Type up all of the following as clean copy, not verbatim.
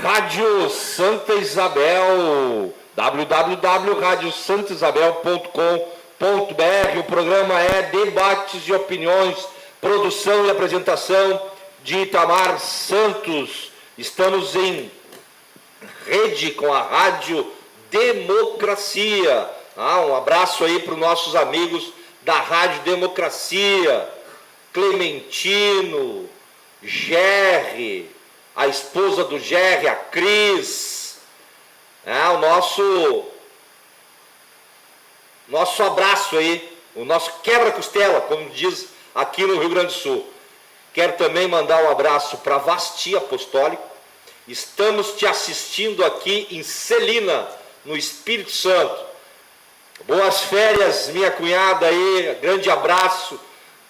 Rádio Santa Isabel, www.radiosantaisabel.com.br. O programa é Debates e Opiniões, produção e apresentação de Itamar Santos. Estamos em rede com a Rádio Democracia. Um abraço aí para os nossos amigos da Rádio Democracia, Clementino, Gerry, a esposa do Gerry, a Cris, o nosso abraço aí, o nosso quebra-costela, como diz aqui no Rio Grande do Sul. Quero também mandar um abraço para Vasti Apostólico. Estamos te assistindo aqui em Celina, no Espírito Santo. Boas férias, minha cunhada aí, grande abraço.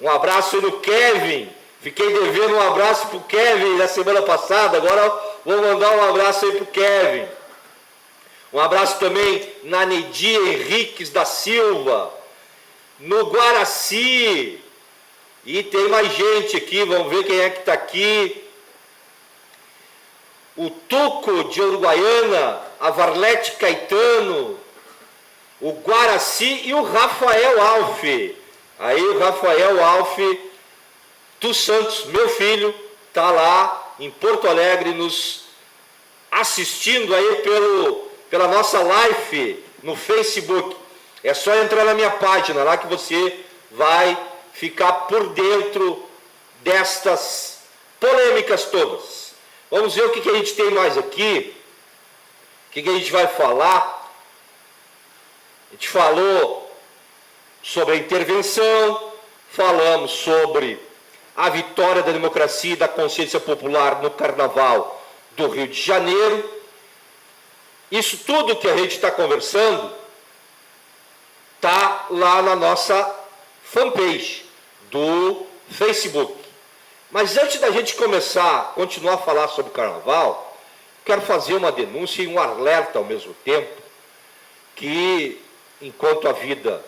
Um abraço aí no Kevin. Fiquei devendo um abraço para o Kevin na semana passada, agora vou mandar um abraço aí para o Kevin. Um abraço também na Nedia Henriques da Silva, no Guaraci. E tem mais gente aqui, vamos ver quem é que está aqui. O Tuco de Uruguaiana, a Varlete Caetano, o Guaraci e o Rafael Alfe. Aí o Rafael Alfe dos Santos, meu filho, está lá em Porto Alegre nos assistindo aí pela nossa live no Facebook. É só entrar na minha página lá que você vai ficar por dentro destas polêmicas todas. Vamos ver o que a gente tem mais aqui, o que a gente vai falar. A gente falou sobre a intervenção, falamos sobre a vitória da democracia e da consciência popular no Carnaval do Rio de Janeiro. Isso tudo que a gente está conversando está lá na nossa fanpage do Facebook. Mas antes da gente continuar a falar sobre o Carnaval, quero fazer uma denúncia e um alerta ao mesmo tempo, que enquanto a vida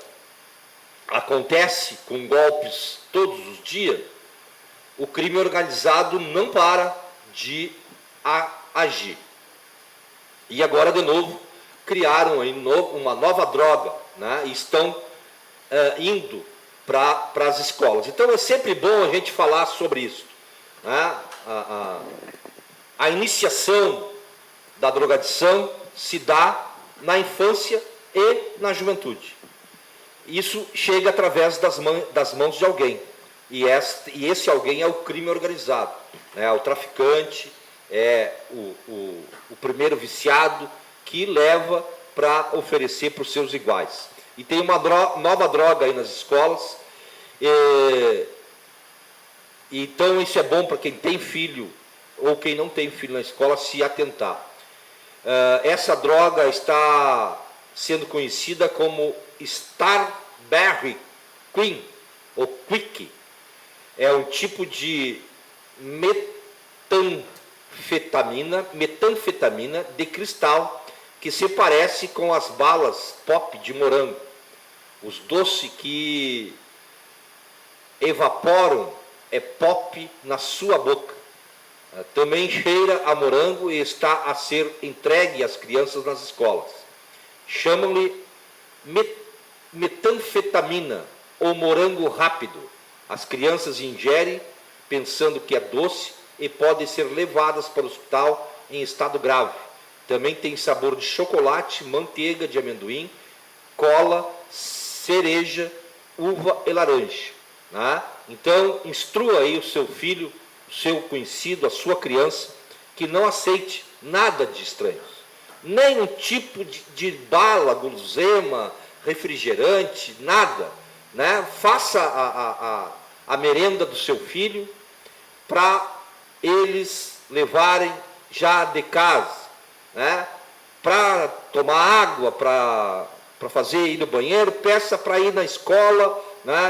acontece com golpes todos os dias, o crime organizado não para de agir. E agora, de novo, criaram uma nova droga, e estão indo para as escolas. Então, é sempre bom a gente falar sobre isso. A iniciação da drogadição se dá na infância e na juventude. Isso chega através das mãos de alguém. E esse alguém é o crime organizado, é o traficante, é o primeiro viciado que leva para oferecer para os seus iguais. E tem uma nova droga aí nas escolas, então isso é bom para quem tem filho ou quem não tem filho na escola se atentar. Essa droga está sendo conhecida como Starberry Queen, ou Quick. É um tipo de metanfetamina de cristal que se parece com as balas pop de morango. Os doces que evaporam é pop na sua boca. Também cheira a morango e está a ser entregue às crianças nas escolas. Chamam-lhe metanfetamina ou morango rápido. As crianças ingerem pensando que é doce e podem ser levadas para o hospital em estado grave. Também tem sabor de chocolate, manteiga de amendoim, cola, cereja, uva e laranja. Então, instrua aí o seu filho, o seu conhecido, a sua criança, que não aceite nada de estranhos. Nenhum tipo de bala, guloseima, refrigerante, nada. Faça a merenda do seu filho para eles levarem já de casa, para tomar água, para fazer ir no banheiro, peça para ir na escola,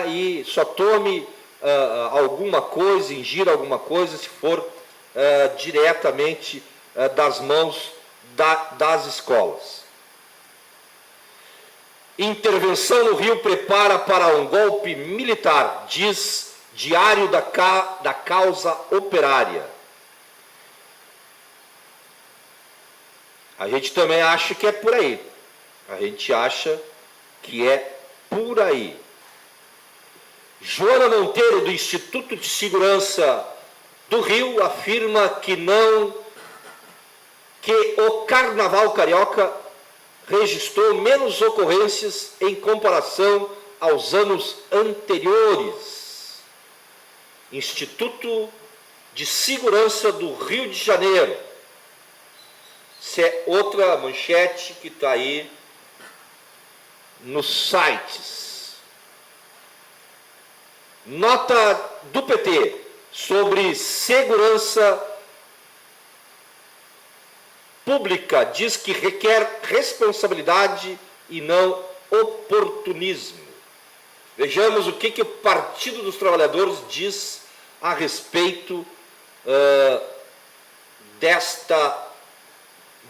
e só tome alguma coisa, ingira alguma coisa, se for diretamente das mãos das escolas. Intervenção no Rio prepara para um golpe militar, diz Diário da Causa Operária. A gente também acha que é por aí. A gente acha que é por aí. Joana Monteiro, do Instituto de Segurança do Rio, afirma que o Carnaval Carioca registrou menos ocorrências em comparação aos anos anteriores. Instituto de Segurança do Rio de Janeiro. Isso é outra manchete que está aí nos sites. Nota do PT sobre segurança pública diz que requer responsabilidade e não oportunismo. Vejamos o que o Partido dos Trabalhadores diz a respeito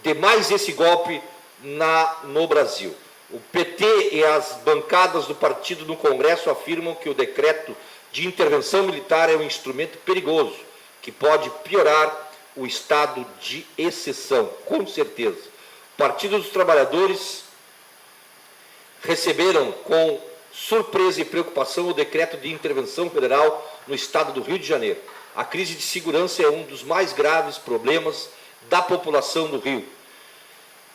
de mais esse golpe no Brasil. O PT e as bancadas do partido no Congresso afirmam que o decreto de intervenção militar é um instrumento perigoso, que pode piorar o estado de exceção, com certeza. O Partido dos Trabalhadores receberam com surpresa e preocupação o decreto de intervenção federal no estado do Rio de Janeiro. A crise de segurança é um dos mais graves problemas da população do Rio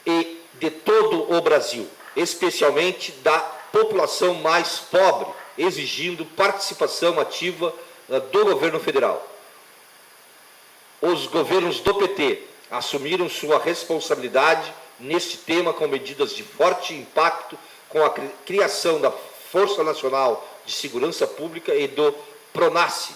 e de todo o Brasil, especialmente da população mais pobre, exigindo participação ativa do governo federal. Os governos do PT assumiram sua responsabilidade neste tema com medidas de forte impacto, com a criação da Força Nacional de Segurança Pública e do PRONASSE,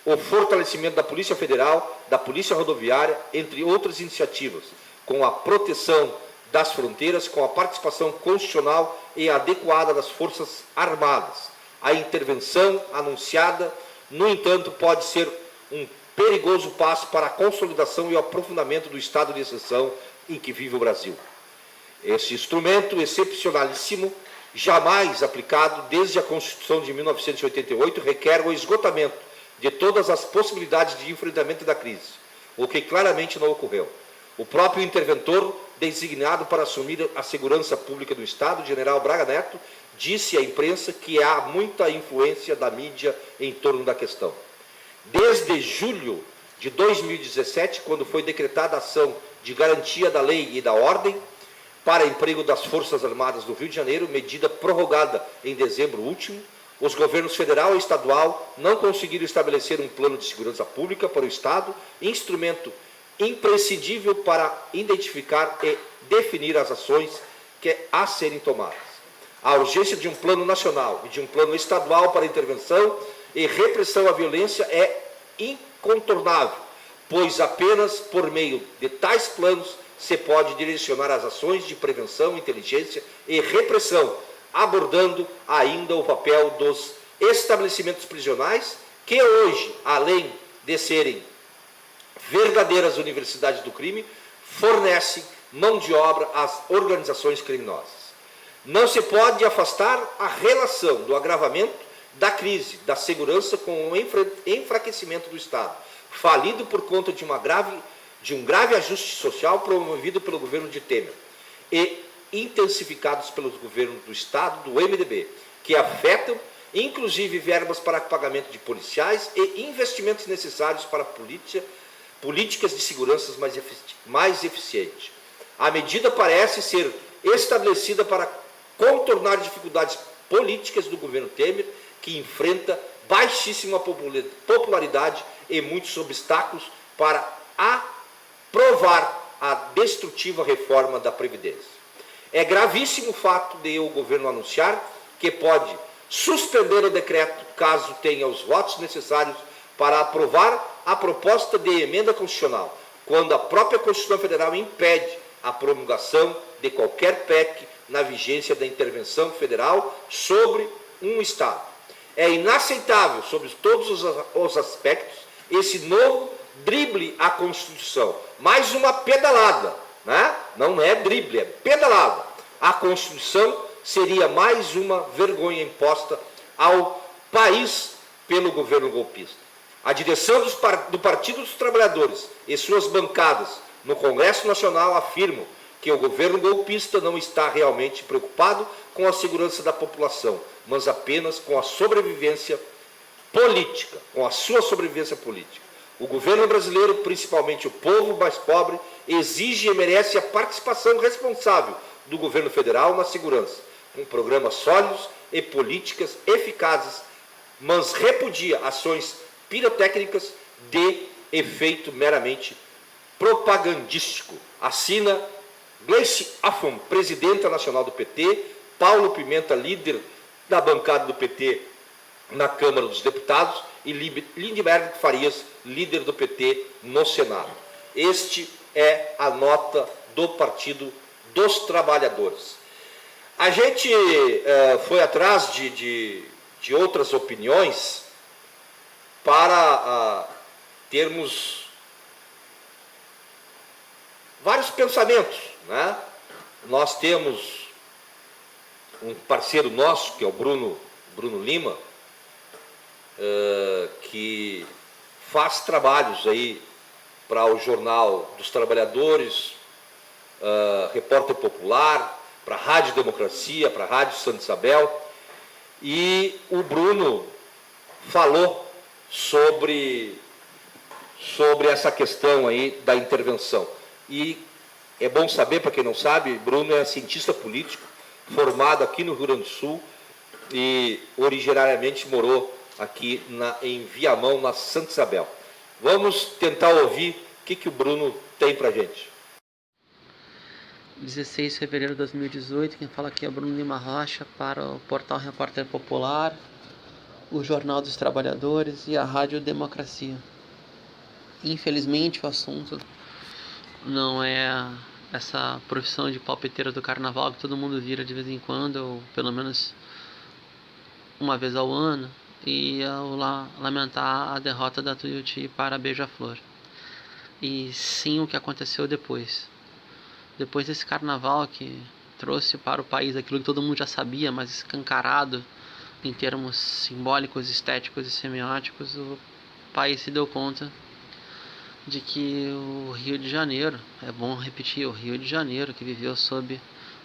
o fortalecimento da Polícia Federal, da Polícia Rodoviária, entre outras iniciativas, com a proteção das fronteiras, com a participação constitucional e adequada das Forças Armadas. A intervenção anunciada, no entanto, pode ser um perigoso passo para a consolidação e o aprofundamento do estado de exceção em que vive o Brasil. Esse instrumento excepcionalíssimo, jamais aplicado desde a Constituição de 1988, requer o esgotamento de todas as possibilidades de enfrentamento da crise, o que claramente não ocorreu. O próprio interventor, designado para assumir a segurança pública do Estado, general Braga Neto, disse à imprensa que há muita influência da mídia em torno da questão. Desde julho de 2017, quando foi decretada a ação de garantia da lei e da ordem para emprego das Forças Armadas do Rio de Janeiro, medida prorrogada em dezembro último, os governos federal e estadual não conseguiram estabelecer um plano de segurança pública para o Estado, instrumento imprescindível para identificar e definir as ações a serem tomadas. A urgência de um plano nacional e de um plano estadual para intervenção e repressão à violência é incontornável, pois apenas por meio de tais planos se pode direcionar as ações de prevenção, inteligência e repressão, abordando ainda o papel dos estabelecimentos prisionais, que hoje, além de serem verdadeiras universidades do crime, fornecem mão de obra às organizações criminosas. Não se pode afastar a relação do agravamento da crise da segurança com o enfraquecimento do Estado, falido por conta de um grave ajuste social promovido pelo governo de Temer e intensificados pelos governos do Estado, do MDB, que afetam, inclusive, verbas para pagamento de policiais e investimentos necessários para políticas de segurança mais eficientes. A medida parece ser estabelecida para contornar dificuldades políticas do governo Temer, que enfrenta baixíssima popularidade e muitos obstáculos para aprovar a destrutiva reforma da Previdência. É gravíssimo o fato de o governo anunciar que pode suspender o decreto caso tenha os votos necessários para aprovar a proposta de emenda constitucional, quando a própria Constituição Federal impede a promulgação de qualquer PEC na vigência da intervenção federal sobre um Estado. É inaceitável, sob todos os aspectos, esse novo drible à Constituição, mais uma pedalada né? Não é drible, é pedalada. A Constituição seria mais uma vergonha imposta ao país pelo governo golpista. A direção do Partido dos Trabalhadores e suas bancadas no Congresso Nacional afirmam que o governo golpista não está realmente preocupado com a segurança da população, mas apenas com a sobrevivência política, com a sua sobrevivência política. O governo brasileiro, principalmente o povo mais pobre, exige e merece a participação responsável do governo federal na segurança, com programas sólidos e políticas eficazes, mas repudia ações pirotécnicas de efeito meramente propagandístico. Assina Gleice Affan, presidenta nacional do PT, Paulo Pimenta, líder da bancada do PT na Câmara dos Deputados, e Lindenberg Farias, líder do PT no Senado. Este é a nota do Partido dos Trabalhadores. A gente foi atrás de outras opiniões para termos vários pensamentos, né? Nós temos um parceiro nosso, que é o Bruno Lima, que faz trabalhos aí para o Jornal dos Trabalhadores, Repórter Popular, para a Rádio Democracia, para a Rádio Santa Isabel, e o Bruno falou sobre essa questão aí da intervenção. E é bom saber, para quem não sabe, Bruno é cientista político, formado aqui no Rio Grande do Sul e originariamente morou aqui em Viamão, na Santa Isabel. Vamos tentar ouvir o que o Bruno tem para a gente. 16 de fevereiro de 2018, quem fala aqui é Bruno Lima Rocha para o portal Repórter Popular, o Jornal dos Trabalhadores e a Rádio Democracia. Infelizmente o assunto não é essa profissão de palpiteira do carnaval que todo mundo vira de vez em quando, ou pelo menos uma vez ao ano, e ao lamentar a derrota da Tuiuti para a Beija-Flor. E sim o que aconteceu depois. Depois desse carnaval que trouxe para o país aquilo que todo mundo já sabia, mas escancarado em termos simbólicos, estéticos e semióticos, o país se deu conta de que o Rio de Janeiro, é bom repetir, o Rio de Janeiro, que viveu sob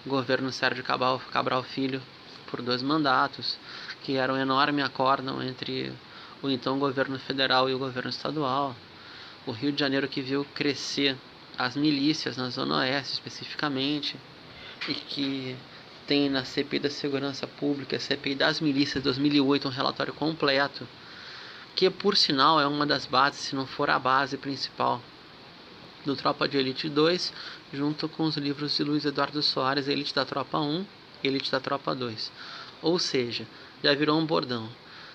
o governo Sérgio Cabral Filho por 2 mandatos, que era um enorme acórdão entre o então governo federal e o governo estadual, o Rio de Janeiro que viu crescer as milícias na Zona Oeste especificamente, e que tem na CPI da Segurança Pública, CPI das Milícias de 2008, um relatório completo, que por sinal é uma das bases, se não for a base principal, do Tropa de Elite 2, junto com os livros de Luiz Eduardo Soares, Elite da Tropa 1, Elite da Tropa 2. Ou seja, já virou um bordão.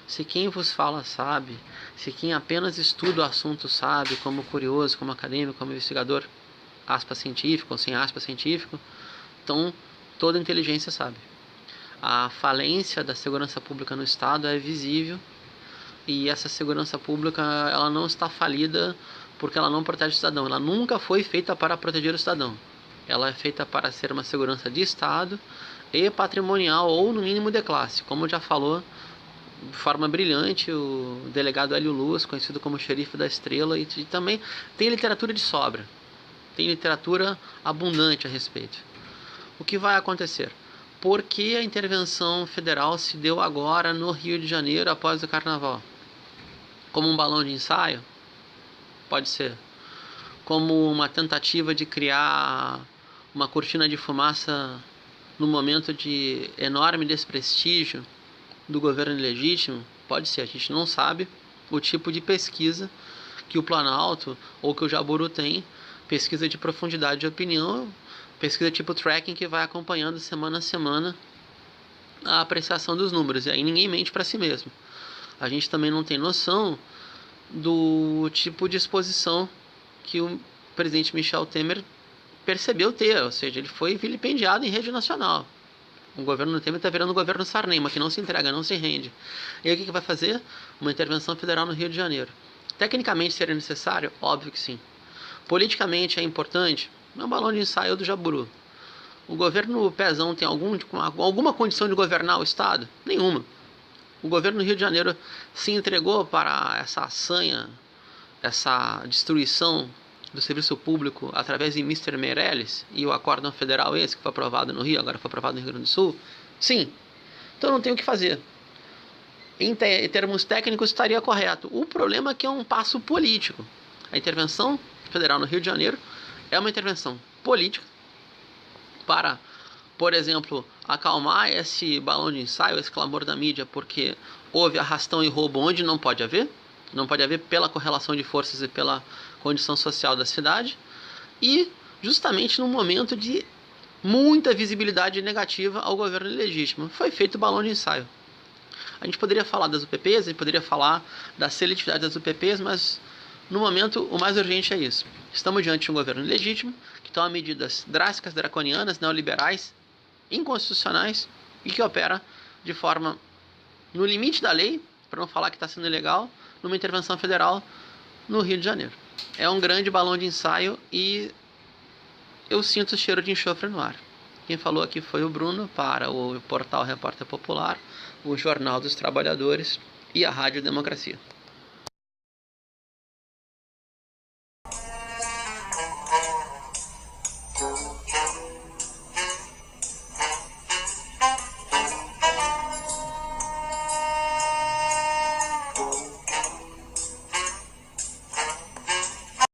Se quem vos fala sabe, se quem apenas estuda o assunto sabe, como curioso, como acadêmico, como investigador, aspas científico ou sem aspas científico, então toda inteligência sabe. A falência da segurança pública no Estado é visível, e essa segurança pública ela não está falida porque ela não protege o cidadão. Ela nunca foi feita para proteger o cidadão. Ela é feita para ser uma segurança de Estado e patrimonial, ou no mínimo de classe. Como já falou de forma brilhante o delegado Hélio Luz, conhecido como xerife da Estrela, e também tem literatura de sobra. Tem literatura abundante a respeito. O que vai acontecer? Por que a intervenção federal se deu agora no Rio de Janeiro após o Carnaval? Como um balão de ensaio? Pode ser. Como uma tentativa de criar uma cortina de fumaça no momento de enorme desprestígio do governo ilegítimo? Pode ser. A gente não sabe o tipo de pesquisa que o Planalto ou que o Jaburu tem, pesquisa de profundidade de opinião, pesquisa tipo tracking, que vai acompanhando semana a semana a apreciação dos números, e aí ninguém mente para si mesmo. A gente também não tem noção do tipo de exposição que o presidente Michel Temer percebeu ter, ou seja, ele foi vilipendiado em rede nacional. O governo Temer está virando o governo Sarney, mas que não se entrega, não se rende. E aí o que vai fazer? Uma intervenção federal no Rio de Janeiro. Tecnicamente seria necessário? Óbvio que sim. Politicamente é importante? É um balão de ensaio do Jaburu. O governo Pezão tem alguma condição de governar o Estado? Nenhuma. O governo do Rio de Janeiro se entregou para essa assanha, essa destruição do serviço público através de Mr. Meirelles e o acórdão federal esse que foi aprovado no Rio, agora foi aprovado no Rio Grande do Sul? Sim. Então não tem o que fazer. Em termos técnicos estaria correto. O problema é que é um passo político. A intervenção federal no Rio de Janeiro é uma intervenção política para, por exemplo, acalmar esse balão de ensaio, esse clamor da mídia, porque houve arrastão e roubo onde não pode haver. Não pode haver pela correlação de forças e pela condição social da cidade. E justamente num momento de muita visibilidade negativa ao governo ilegítimo. Foi feito o balão de ensaio. A gente poderia falar das UPPs, a gente poderia falar da seletividade das UPPs, mas no momento o mais urgente é isso. Estamos diante de um governo ilegítimo que toma medidas drásticas, draconianas, neoliberais, inconstitucionais e que opera de forma no limite da lei, para não falar que está sendo ilegal, numa intervenção federal no Rio de Janeiro. É um grande balão de ensaio e eu sinto o cheiro de enxofre no ar. Quem falou aqui foi o Bruno para o portal Repórter Popular, o Jornal dos Trabalhadores e a Rádio Democracia.